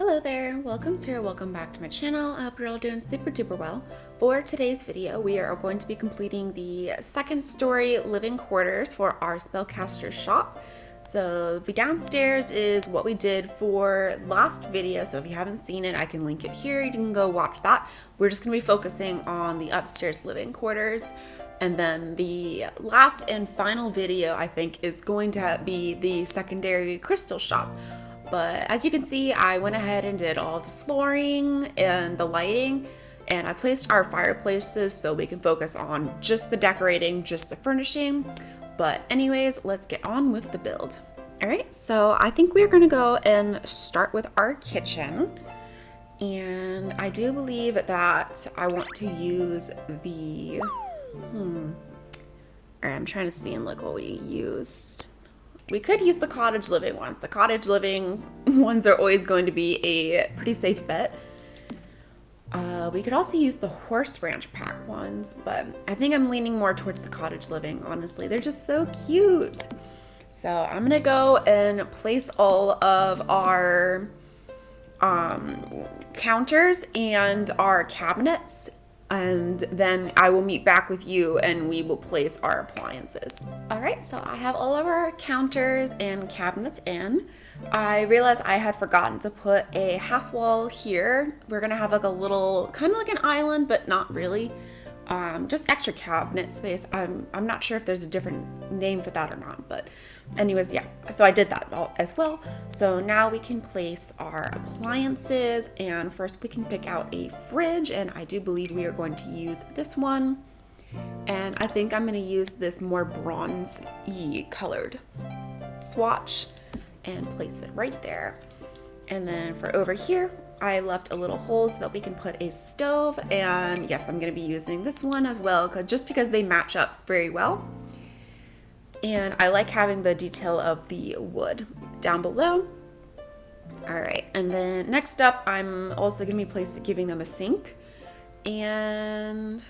Hello there, welcome back to my channel. I hope you're all doing super duper well. For today's video, we are going to be completing the second story living quarters for our Spellcaster shop. So the downstairs is what we did for last video, so if you haven't seen it, I can link it here. You can go watch that. We're just going to be focusing on the upstairs living quarters. And then the last and final video, I think, is going to be the secondary crystal shop. But as you can see, I went ahead and did all the flooring and the lighting, and I placed our fireplaces so we can focus on just the decorating, just the furnishing. But anyways, let's get on with the build. All right, so I think we're gonna go and start with our kitchen. And I do believe that I want to use the, all right, I'm trying to see and look what we used. We could use the cottage living ones. The cottage living ones are always going to be a pretty safe bet. We could also use the horse ranch pack ones, but I think I'm leaning more towards the cottage living, honestly. They're just so cute. So I'm gonna go and place all of our counters and our cabinets, and then I will meet back with you and we will place our appliances. All right, so I have all of our counters and cabinets in. I realized I had forgotten to put a half wall here. We're gonna have like a little, kind of like an island, but not really. Just extra cabinet space. I'm not sure if there's a different name for that or not, but anyways, yeah. So I did that all as well. So now we can place our appliances, and first we can pick out a fridge, and I do believe we are going to use this one. And I think I'm going to use this more bronze-y colored swatch and place it right there. And then for over here, I left a little hole so that we can put a stove, and yes, I'm going to be using this one as well, just because they match up very well. And I like having the detail of the wood down below. All right, and then next up, I'm also going to be giving them a sink. And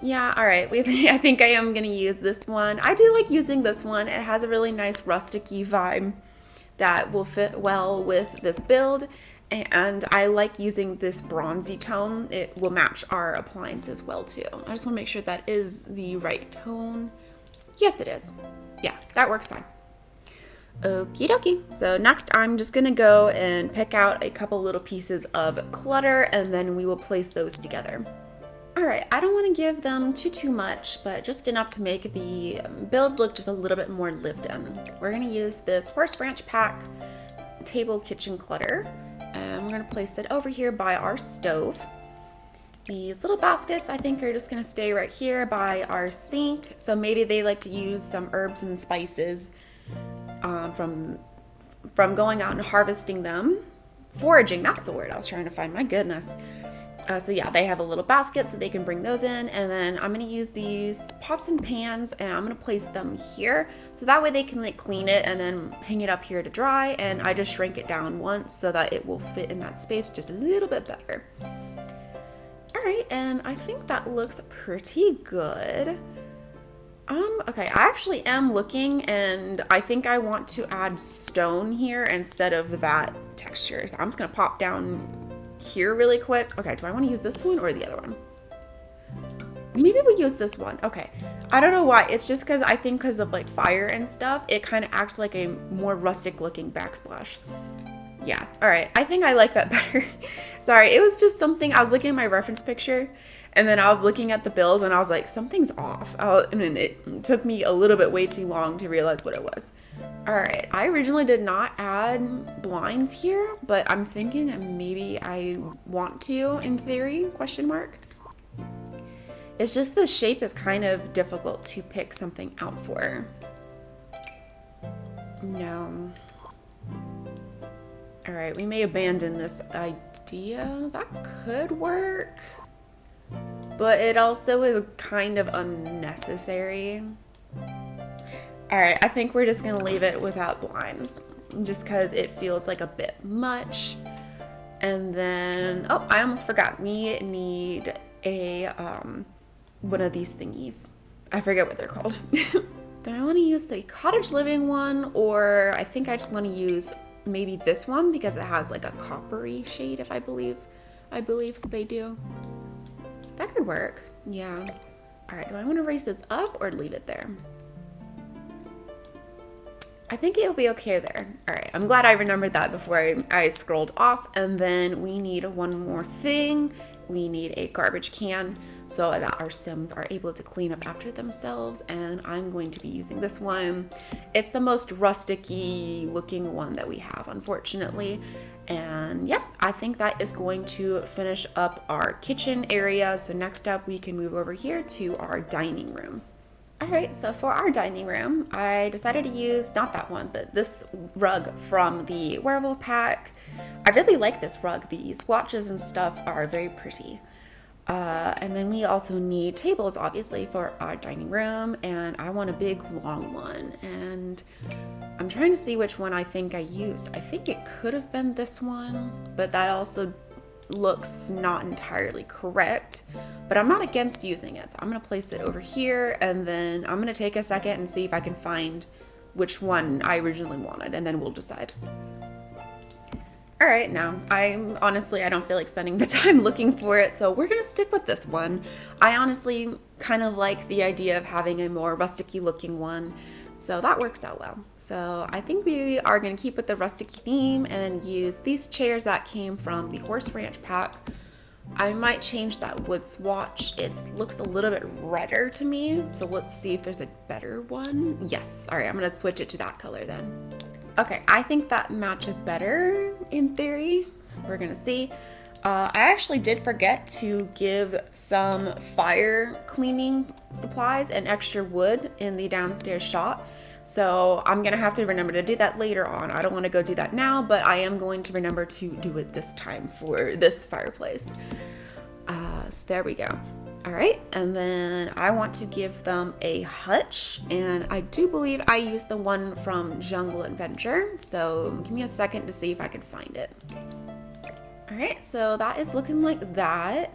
yeah, all right, I think I am going to use this one. I do like using this one. It has a really nice rusticy vibe that will fit well with this build, and I like using this bronzy tone. It will match our appliances well too. I just want to make sure that is the right tone. Yes, it is. Yeah, that works fine. Okie dokie. So next I'm just gonna go and pick out a couple little pieces of clutter, and then we will place those together. Alright, I don't want to give them too much, but just enough to make the build look just a little bit more lived in. We're going to use this horse ranch pack table kitchen clutter, and we're going to place it over here by our stove. These little baskets I think are just going to stay right here by our sink, so maybe they like to use some herbs and spices from going out and harvesting them. Foraging, that's the word I was trying to find, my goodness. So yeah, they have a little basket so they can bring those in, and then I'm going to use these pots and pans and I'm going to place them here so that way they can like clean it and then hang it up here to dry, and I just shrink it down once so that it will fit in that space just a little bit better. Alright, and I think that looks pretty good. Okay, I actually am looking, and I think I want to add stone here instead of that texture. So I'm just going to pop down here really quick. Okay, do I want to use this one or the other one? Maybe we use this one. Okay, I don't know why. It's just because I think because of like fire and stuff, it kind of acts like a more rustic looking backsplash. Yeah, all right, I think I like that better. Sorry, it was just something. I was looking at my reference picture, and then I was looking at the build, and I was like, something's off. And then it took me a little bit way too long to realize what it was. All right, I originally did not add blinds here, but I'm thinking maybe I want to, in theory, question mark. It's just the shape is kind of difficult to pick something out for. No. All right, we may abandon this idea. That could work, but it also is kind of unnecessary. All right, I think we're just gonna leave it without blinds just because it feels like a bit much. And then, oh, I almost forgot. We need a, one of these thingies. I forget what they're called. Do I want to use the cottage living one, or I think I just want to use maybe this one because it has like a coppery shade, if I believe so they do. That could work. Yeah. All right, do I want to raise this up or leave it there? I think it'll be okay there. All right, I'm glad I remembered that before I scrolled off. And then we need one more thing. We need a garbage can so that our Sims are able to clean up after themselves. And I'm going to be using this one. It's the most rustic-y looking one that we have, unfortunately. And yep, I think that is going to finish up our kitchen area. So next up, we can move over here to our dining room. All right, so for our dining room, I decided to use not that one, but this rug from the Werewolf pack. I really like this rug. The swatches and stuff are very pretty. And then we also need tables, obviously, for our dining room, and I want a big, long one. And I'm trying to see which one I think I used. I think it could have been this one, but that also looks not entirely correct, but I'm not against using it. So I'm gonna place it over here, and then I'm gonna take a second and see if I can find which one I originally wanted, and then we'll decide. All right, now I don't feel like spending the time looking for it, so we're gonna stick with this one. I honestly kind of like the idea of having a more rustic-y looking one, so that works out well. So I think we are gonna keep with the rustic theme and use these chairs that came from the Horse Ranch pack. I might change that wood swatch. It looks a little bit redder to me, so let's see if there's a better one. Yes, all right, I'm gonna switch it to that color then. Okay, I think that matches better in theory. We're gonna see. I actually did forget to give some fire cleaning supplies and extra wood in the downstairs shop. So I'm gonna have to remember to do that later on. I don't wanna go do that now, but I am going to remember to do it this time for this fireplace. So there we go. All right, and then I want to give them a hutch, and I do believe I used the one from Jungle Adventure, so give me a second to see if I can find it. All right, so that is looking like that.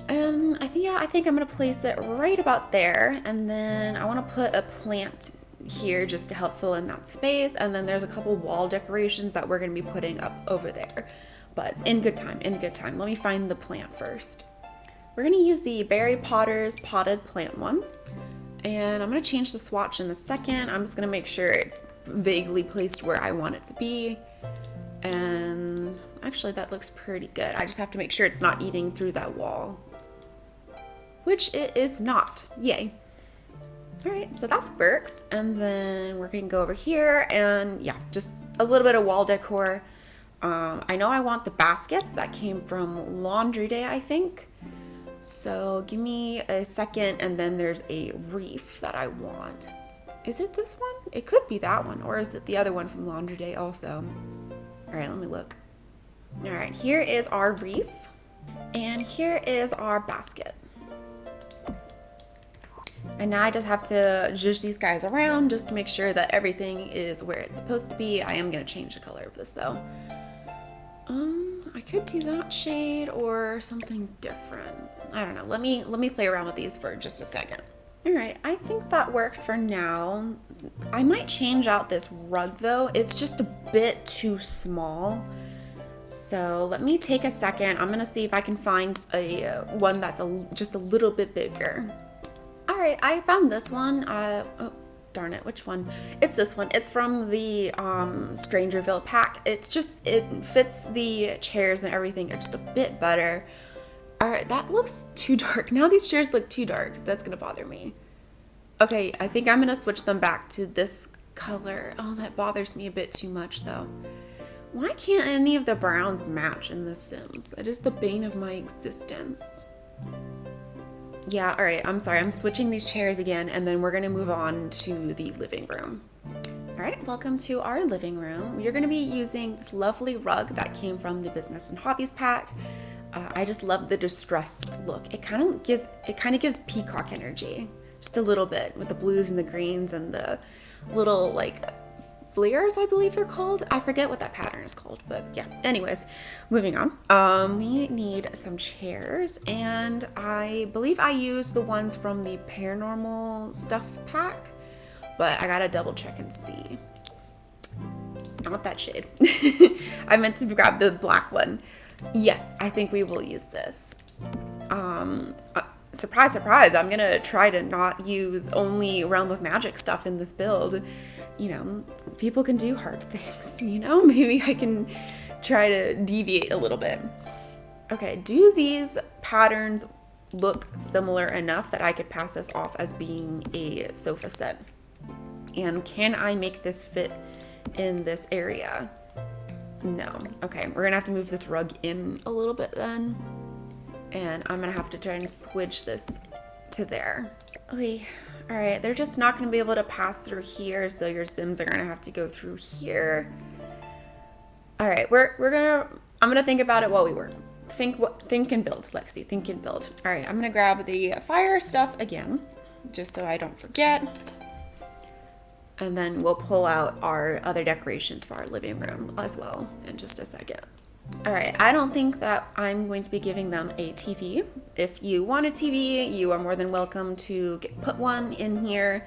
And I think I'm gonna place it right about there, and then I wanna put a plant here just to help fill in that space, and then there's a couple wall decorations that we're gonna be putting up over there. But in good time. Let me find the plant first. We're gonna use the Berry Potter's potted plant one, and I'm gonna change the swatch in a second. I'm just gonna make sure it's vaguely placed where I want it to be. And actually that looks pretty good. I just have to make sure it's not eating through that wall, which it is not. Yay. All right, so that's Burke's, and then we're gonna go over here and yeah, just a little bit of wall decor. I know I want the baskets that came from Laundry Day, I think. So give me a second, and then there's a reef that I want. Is it this one? It could be that one, or is it the other one from Laundry Day also? All right, let me look. All right, here is our reef, and here is our basket. And now I just have to zhuzh these guys around just to make sure that everything is where it's supposed to be. I am gonna change the color of this though. I could do that shade or something different. I don't know. Let me play around with these for just a second. All right, I think that works for now. I might change out this rug though. It's just a bit too small. So let me take a second. I'm gonna see if I can find a one that's just a little bit bigger. All right, I found this one. Oh, darn it, which one? It's this one. It's from the Strangerville pack. It fits the chairs and everything just a bit better. All right, that looks too dark. Now these chairs look too dark. That's gonna bother me. Okay, I think I'm gonna switch them back to this color. Oh, that bothers me a bit too much though. Why can't any of the browns match in The Sims? It is the bane of my existence. Yeah, all right, I'm sorry. I'm switching these chairs again, and then we're gonna move on to the living room. All right, welcome to our living room. We're gonna be using this lovely rug that came from the Business and Hobbies pack. I just love the distressed look. It kind of gives peacock energy, just a little bit, with the blues and the greens and the little like flares, I believe they're called. I forget what that pattern is called, but yeah. Anyways, moving on. We need some chairs, and I believe I used the ones from the Paranormal Stuff pack, but I gotta double check and see. not that shade. I meant to grab the black one. Yes, I think we will use this. Surprise, surprise, I'm gonna try to not use only Realm of Magic stuff in this build. You know, people can do hard things, you know? Maybe I can try to deviate a little bit. Okay, do these patterns look similar enough that I could pass this off as being a sofa set? And can I make this fit in this area? No. Okay, we're gonna have to move this rug in a little bit then. And I'm gonna have to try and switch this to there. Okay, all right, they're just not gonna be able to pass through here, so your Sims are gonna have to go through here. All right, I'm gonna think about it while we work. Think and build, Lexi, think and build. All right, I'm gonna grab the fire stuff again, just so I don't forget. And then we'll pull out our other decorations for our living room as well in just a second. All right, I don't think that I'm going to be giving them a TV. If you want a TV, you are more than welcome to put one in here.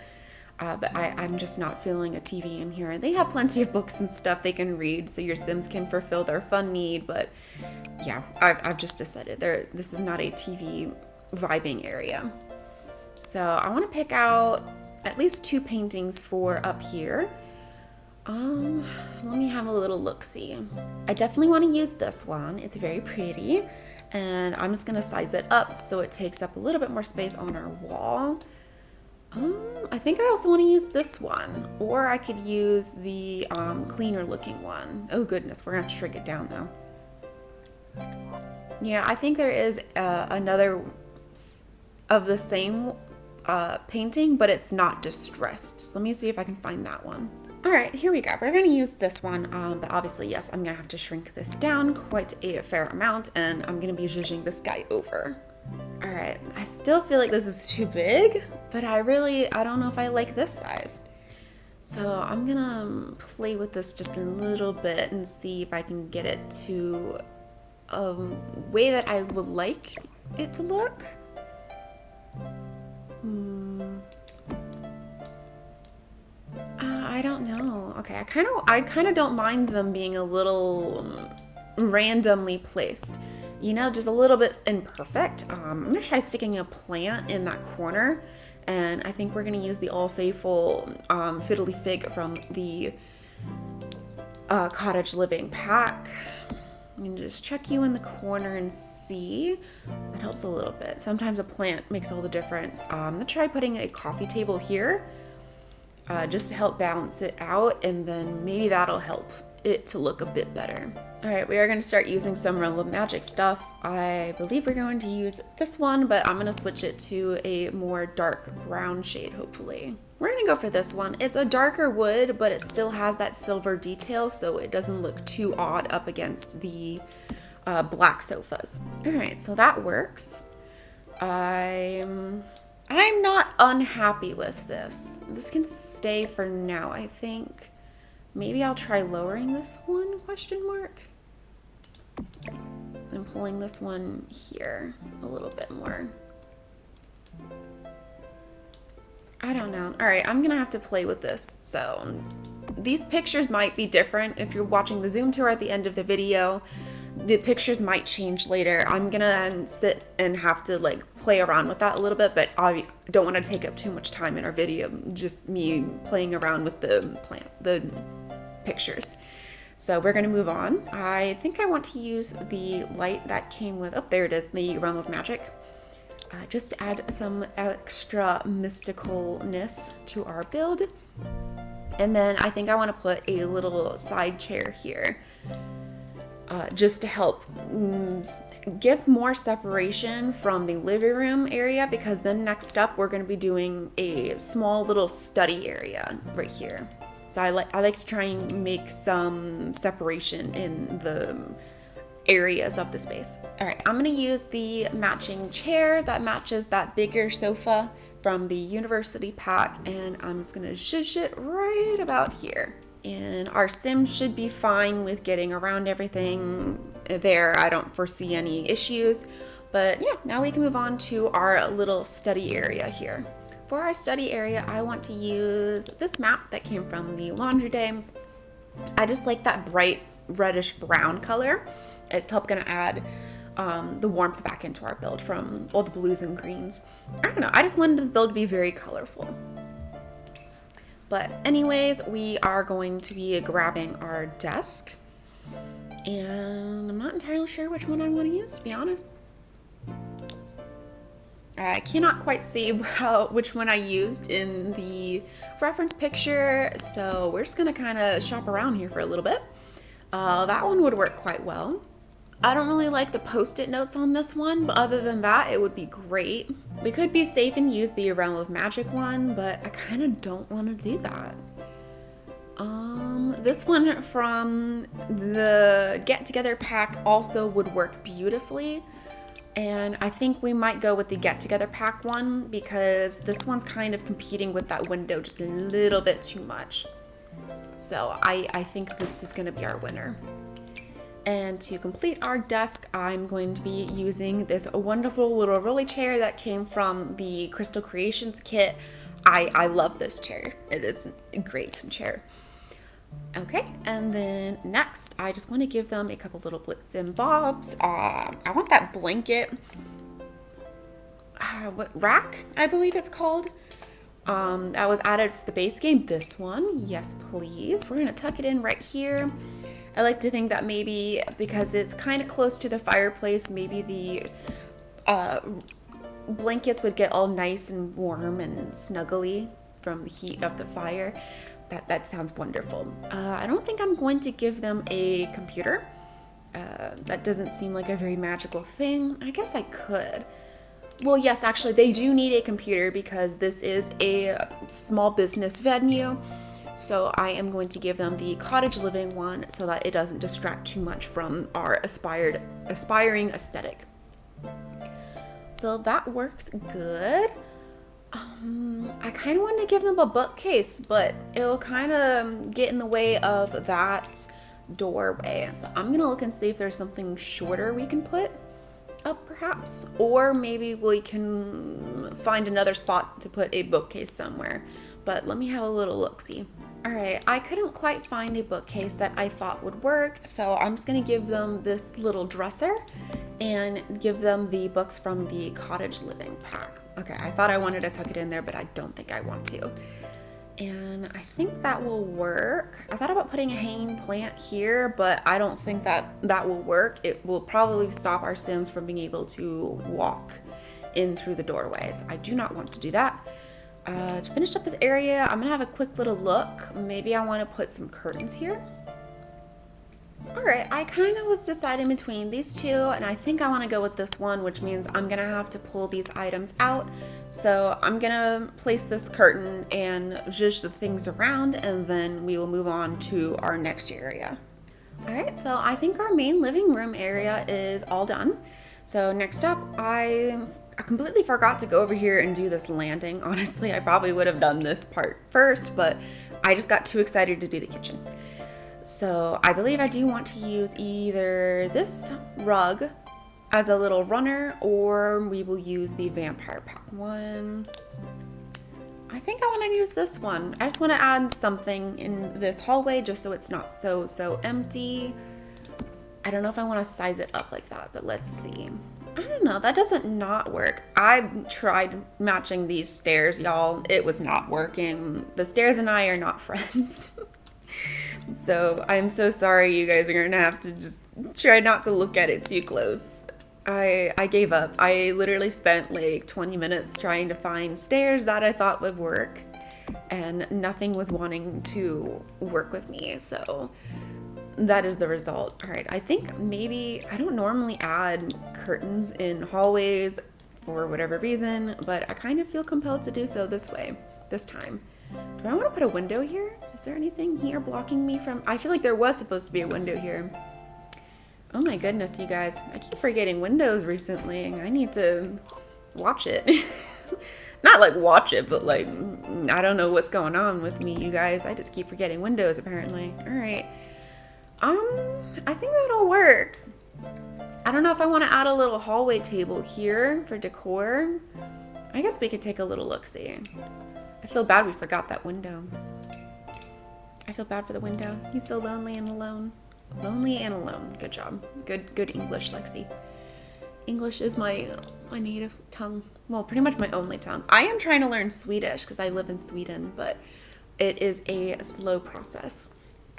But I'm just not feeling a TV in here. They have plenty of books and stuff they can read, so your Sims can fulfill their fun need. But yeah, I've just decided this is not a TV vibing area. So I want to pick out at least 2 paintings for up here. Let me have a little look-see. I definitely want to use this one. It's very pretty, and I'm just gonna size it up so it takes up a little bit more space on our wall. I think I also want to use this one, or I could use the cleaner looking one. Oh goodness, we're gonna have to shrink it down though. Yeah, I think there is another of the same painting, but it's not distressed. So let me see if I can find that one. All right, here we go. We're gonna use this one, but obviously, yes, I'm gonna have to shrink this down quite a fair amount, and I'm gonna be zhuzhing this guy over. All right, I still feel like this is too big, but I don't know if I like this size. So I'm gonna play with this just a little bit and see if I can get it to a way that I would like it to look. I don't know. Okay, I kind of don't mind them being a little randomly placed. You know, just a little bit imperfect. I'm gonna try sticking a plant in that corner, and I think we're gonna use the All Faithful Fiddly Fig from the Cottage Living pack. I'm gonna just check you in the corner and see. That helps a little bit. Sometimes a plant makes all the difference. I'm gonna try putting a coffee table here. Just to help balance it out, and then maybe that'll help it to look a bit better. All right, we are going to start using some Realm of Magic stuff. I believe we're going to use this one, but I'm going to switch it to a more dark brown shade, hopefully. We're going to go for this one. It's a darker wood, but it still has that silver detail, so it doesn't look too odd up against the black sofas. All right, so that works. I'm not unhappy with this. This can stay for now, I think. Maybe I'll try lowering this one, question mark. I'm pulling this one here a little bit more. I don't know. All right, I'm gonna have to play with this. So these pictures might be different. If you're watching the Zoom tour at the end of the video, the pictures might change later. I'm gonna sit and have to like play around with that a little bit, but I don't want to take up too much time in our video, just me playing around with the pictures. So we're gonna move on. I think I want to use the light that came with, oh, there it is, the Realm of Magic. Just to add some extra mysticalness to our build. And then I think I want to put a little side chair here. Just to help give more separation from the living room area, because then next up we're going to be doing a small little study area right here. So I like to try and make some separation in the areas of the space. All right, I'm going to use the matching chair that matches that bigger sofa from the university pack, and I'm just going to shush it right about here. And our Sim should be fine with getting around everything there. I don't foresee any issues. But yeah, now we can move on to our little study area here. For our study area, I want to use this map that came from the laundry day. I just like that bright reddish brown color. It's gonna add the warmth back into our build from all the blues and greens. I don't know, I just wanted this build to be very colorful. But anyways, we are going to be grabbing our desk. And I'm not entirely sure which one I want to use, to be honest. I cannot quite see which one I used in the reference picture, so we're just gonna kind of shop around here for a little bit. That one would work quite well. I don't really like the post-it notes on this one, but other than that, it would be great. We could be safe and use the Realm of Magic one, but I kind of don't want to do that. This one from the Get Together pack also would work beautifully. And I think we might go with the Get Together pack one because this one's kind of competing with that window just a little bit too much. So I think this is going to be our winner. And to complete our desk, I'm going to be using this wonderful little rolly chair that came from the Crystal Creations kit. I love this chair. It is a great chair. Okay, and then next, I just want to give them a couple little bits and bobs. I want that blanket, what rack, I believe it's called. That was added to the base game. This one, yes please. We're gonna tuck it in right here. I like to think that maybe because it's kind of close to the fireplace, maybe the blankets would get all nice and warm and snuggly from the heat of the fire. That sounds wonderful. I don't think I'm going to give them a computer. That doesn't seem like a very magical thing. I guess I could. Well, yes, actually, they do need a computer because this is a small business venue. So I am going to give them the cottage living one so that it doesn't distract too much from our aspiring aesthetic. So that works good. I kind of want to give them a bookcase, but it'll kind of get in the way of that doorway. So I'm gonna look and see if there's something shorter we can put up perhaps, or maybe we can find another spot to put a bookcase somewhere. But let me have a little look-see. All right, I couldn't quite find a bookcase that I thought would work, so I'm just gonna give them this little dresser and give them the books from the cottage living pack. Okay, I thought I wanted to tuck it in there, but I don't think I want to. And I think that will work. I thought about putting a hanging plant here, but I don't think that will work. It will probably stop our Sims from being able to walk in through the doorways. I do not want to do that. To finish up this area, I'm gonna have a quick little look. Maybe I want to put some curtains here. Alright, I kind of was deciding between these two, and I think I want to go with this one, which means I'm going to have to pull these items out. So I'm going to place this curtain and zhuzh the things around, and then we will move on to our next area. Alright, so I think our main living room area is all done. So next up, I completely forgot to go over here and do this landing. Honestly, I probably would have done this part first, but I just got too excited to do the kitchen. So I believe I do want to use either this rug as a little runner, or we will use the vampire pack one. I think I want to use this one. I just want to add something in this hallway just so it's not so empty. I don't know if I want to size it up like that, but let's see. I don't know, that doesn't not work. I tried matching these stairs, y'all. It was not working. The stairs and I are not friends. So I'm so sorry, you guys are gonna have to just try not to look at it too close. I gave up. I literally spent like 20 minutes trying to find stairs that I thought would work, and nothing was wanting to work with me, so that is the result. All right, I think maybe, I don't normally add curtains in hallways for whatever reason, but I kind of feel compelled to do so this time. Do I want to put a window here? Is there anything here blocking me from... I feel like there was supposed to be a window here. Oh my goodness, you guys. I keep forgetting Windows recently. I need to watch it. Not like watch it, but like, I don't know what's going on with me, you guys. I just keep forgetting Windows, apparently. All right. I think that'll work. I don't know if I want to add a little hallway table here for decor. I guess we could take a little look-see. I feel bad we forgot that window. I feel bad for the window. He's so lonely and alone. Lonely and alone. Good job. Good English, Lexi. English is my native tongue. Well, pretty much my only tongue. I am trying to learn Swedish because I live in Sweden, but it is a slow process.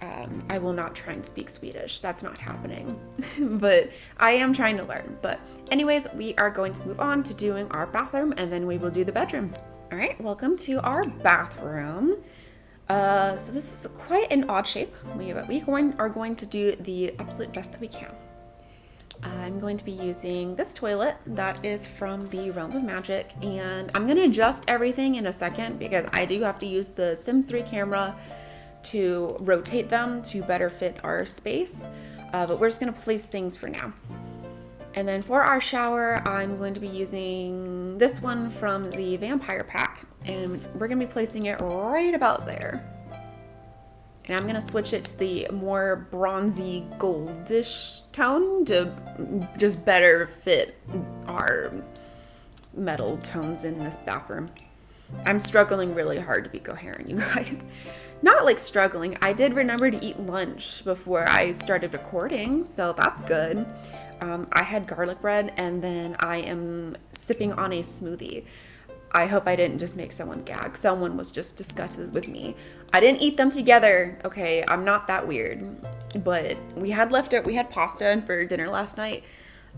I will not try and speak Swedish. That's not happening. But I am trying to learn. But anyways, we are going to move on to doing our bathroom, and then we will do the bedrooms. All right, welcome to our bathroom. So this is quite an odd shape, but we are going to do the absolute best that we can. I'm going to be using this toilet that is from the Realm of Magic, and I'm going to adjust everything in a second because I do have to use the Sims 3 camera to rotate them to better fit our space, but we're just going to place things for now. And then for our shower, I'm going to be using this one from the Vampire Pack, and we're going to be placing it right about there. And I'm going to switch it to the more bronzy goldish tone to just better fit our metal tones in this bathroom. I'm struggling really hard to be coherent, you guys. Not like struggling. I did remember to eat lunch before I started recording, so that's good. I had garlic bread, and then I am sipping on a smoothie. I hope I didn't just make someone gag. Someone was just disgusted with me. I didn't eat them together. Okay, I'm not that weird. But we had pasta for dinner last night,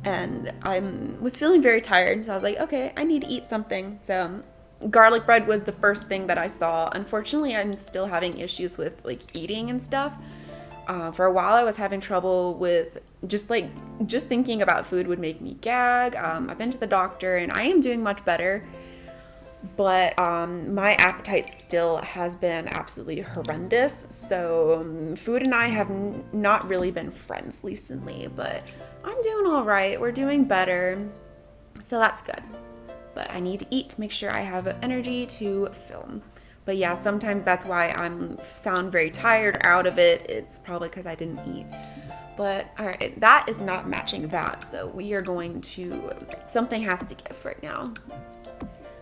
and I was feeling very tired, so I was like, okay, I need to eat something. So garlic bread was the first thing that I saw. Unfortunately, I'm still having issues with like eating and stuff. For a while, I was having trouble with just thinking about food would make me gag. I've been to the doctor, and I am doing much better. But my appetite still has been absolutely horrendous. So food and I have not really been friends recently, but I'm doing all right. We're doing better. So that's good. But I need to eat to make sure I have energy to film. But yeah, sometimes that's why I'm sound very tired, out of it. It's probably because I didn't eat. But all right, that is not matching that. So we are going to, something has to give right now.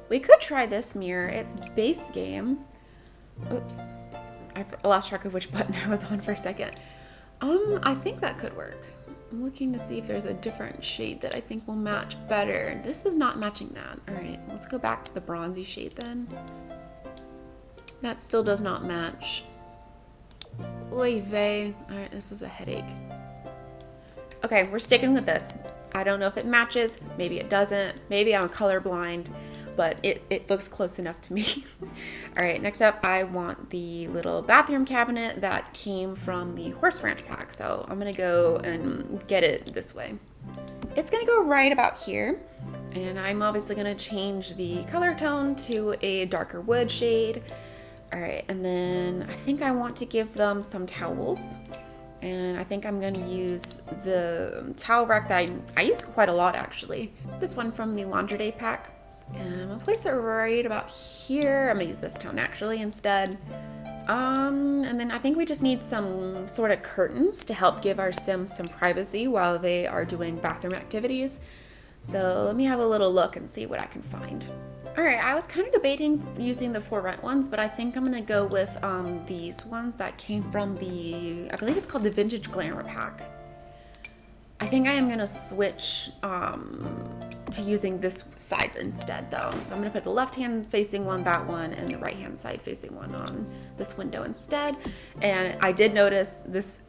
We could try this mirror. It's base game. Oops. I lost track of which button I was on for a second. I think that could work. I'm looking to see if there's a different shade that I think will match better. This is not matching that. All right, let's go back to the bronzy shade then. That still does not match. Oy vey. All right, this is a headache. Okay, we're sticking with this. I don't know if it matches. Maybe it doesn't. Maybe I'm colorblind. But it looks close enough to me. All right, next up, I want the little bathroom cabinet that came from the Horse Ranch pack. So I'm gonna go and get it this way. It's gonna go right about here. And I'm obviously gonna change the color tone to a darker wood shade. All right, and then I think I want to give them some towels. And I think I'm gonna use the towel rack that I use quite a lot actually. This one from the Laundry Day pack. And I'm gonna place it right about here. I'm gonna use this tone actually instead. And then I think we just need some sort of curtains to help give our Sims some privacy while they are doing bathroom activities. So let me have a little look and see what I can find. All right, I was kind of debating using the For Rent ones, but I think I'm gonna go with these ones that came from the, I believe it's called the Vintage Glamour pack. I think I am gonna switch to using this side instead though. So I'm gonna put the left hand facing one, that one, and the right hand side facing one on this window instead. And I did notice this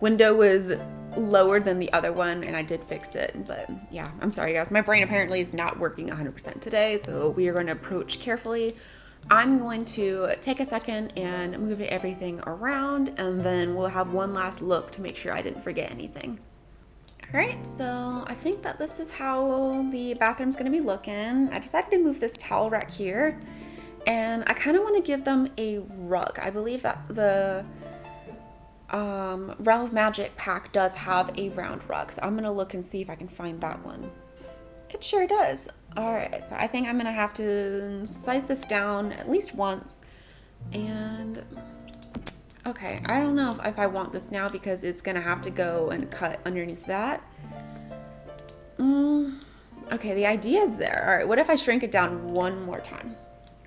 window was lower than the other one, and I did fix it. But yeah, I'm sorry guys, my brain apparently is not working 100% today, so we are going to approach carefully. I'm going to take a second and move everything around, and then we'll have one last look to make sure I didn't forget anything. All right, so I think that this is how the bathroom's gonna be looking. I decided to move this towel rack here, and I kind of want to give them a rug. I believe that the Realm of Magic pack does have a round rug, so I'm gonna look and see if I can find that one. It sure does. All right, so I think I'm gonna have to size this down at least once. And okay, I don't know if I want this now because it's gonna have to go and cut underneath that. Okay, the idea is there. All right, what if I shrink it down one more time?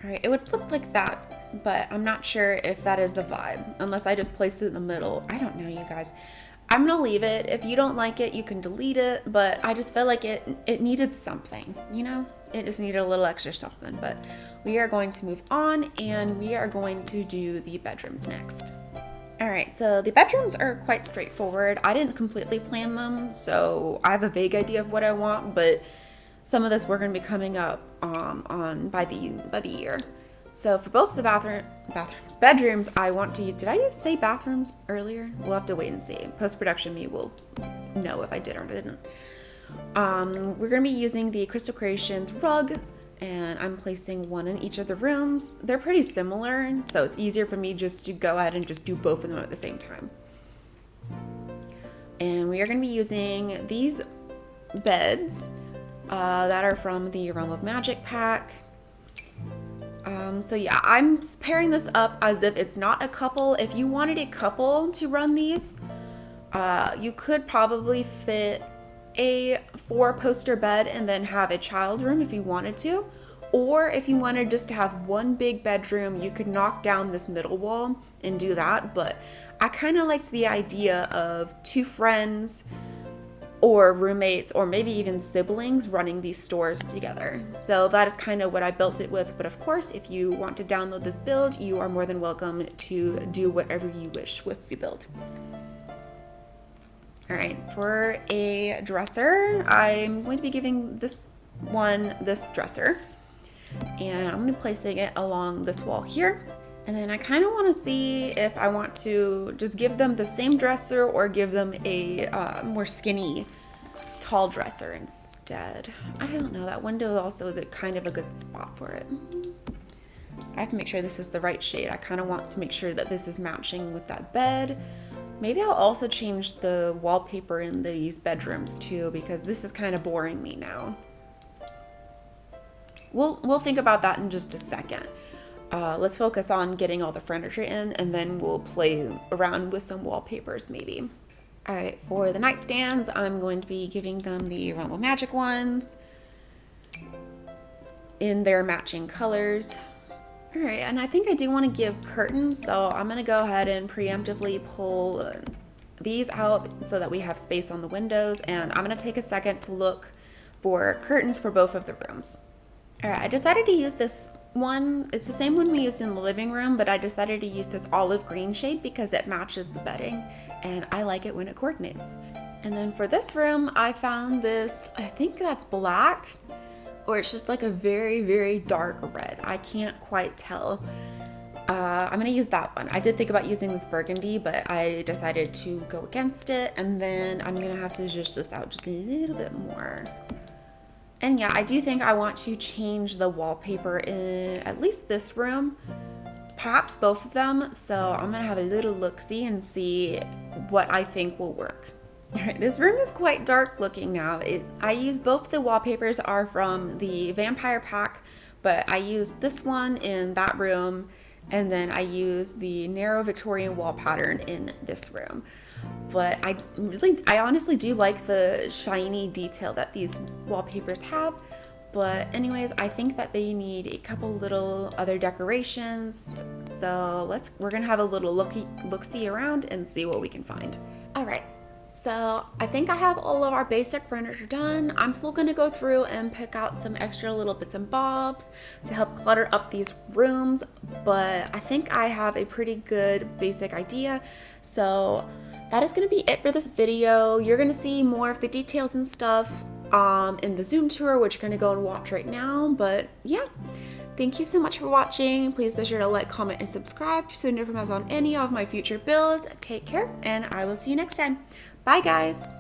All right, it would look like that. but I'm not sure if that is the vibe, unless I just placed it in the middle. I don't know, you guys. I'm gonna leave it. If you don't like it, you can delete it, but I just felt like it needed something, you know? It just needed a little extra something, but we are going to move on and we are going to do the bedrooms next. All right, so the bedrooms are quite straightforward. I didn't completely plan them, so I have a vague idea of what I want, but some of this we're going to be coming up on by the year. So for both the bedrooms, I want to use. Did I just say bathrooms earlier? We'll have to wait and see. Post production me will know if I did or didn't. We're going to be using the Crystal Creations rug, and I'm placing one in each of the rooms. They're pretty similar, so it's easier for me just to go ahead and just do both of them at the same time. And we are going to be using these beds that are from the Realm of Magic pack. So yeah, I'm pairing this up as if it's not a couple. If you wanted a couple to run these, you could probably fit a 4-poster bed and then have a child room if you wanted to. Or if you wanted just to have one big bedroom, you could knock down this middle wall and do that. But I kind of liked the idea of 2 friends or roommates or maybe even siblings running these stores together. So that is kind of what I built it with. But of course, if you want to download this build, you are more than welcome to do whatever you wish with the build. All right, for a dresser, I'm going to be giving this dresser, and I'm going to be placing it along this wall here. And then I kind of want to see if I want to just give them the same dresser or give them a more skinny, tall dresser instead. I don't know. That window also is kind of a good spot for it. I have to make sure this is the right shade. I kind of want to make sure that this is matching with that bed. Maybe I'll also change the wallpaper in these bedrooms too, because this is kind of boring me now. We'll think about that in just a second. Let's focus on getting all the furniture in, and then we'll play around with some wallpapers maybe. All right, for the nightstands, I'm going to be giving them the Realm of Magic ones in their matching colors. All right, and I think I do want to give curtains, so I'm going to go ahead and preemptively pull these out so that we have space on the windows, and I'm going to take a second to look for curtains for both of the rooms. All right, I decided to use this one. It's the same one we used in the living room, but I decided to use this olive green shade because it matches the bedding, and I like it when it coordinates. And then for this room, I found this, I think that's black, or it's just like a very, very dark red. I can't quite tell. I'm gonna use that one. I did think about using this burgundy, but I decided to go against it, and then I'm gonna have to zhuzh this out just a little bit more. And yeah, I do think I want to change the wallpaper in at least this room, perhaps both of them. So I'm gonna have a little look-see and see what I think will work. All right, this room is quite dark looking now. I use both the wallpapers are from the vampire pack, but I used this one in that room, and then I used the narrow Victorian wall pattern in this room. But I honestly do like the shiny detail that these wallpapers have. But anyways, I think that they need a couple little other decorations. So we're gonna have a little look-see around and see what we can find. All right. So I think I have all of our basic furniture done. I'm still gonna go through and pick out some extra little bits and bobs to help clutter up these rooms, but I think I have a pretty good basic idea. So that is gonna be it for this video. You're gonna see more of the details and stuff in the Zoom tour, which you're gonna go and watch right now, but yeah. Thank you so much for watching. Please be sure to like, comment, and subscribe so you never miss on any of my future builds. Take care, and I will see you next time. Bye, guys.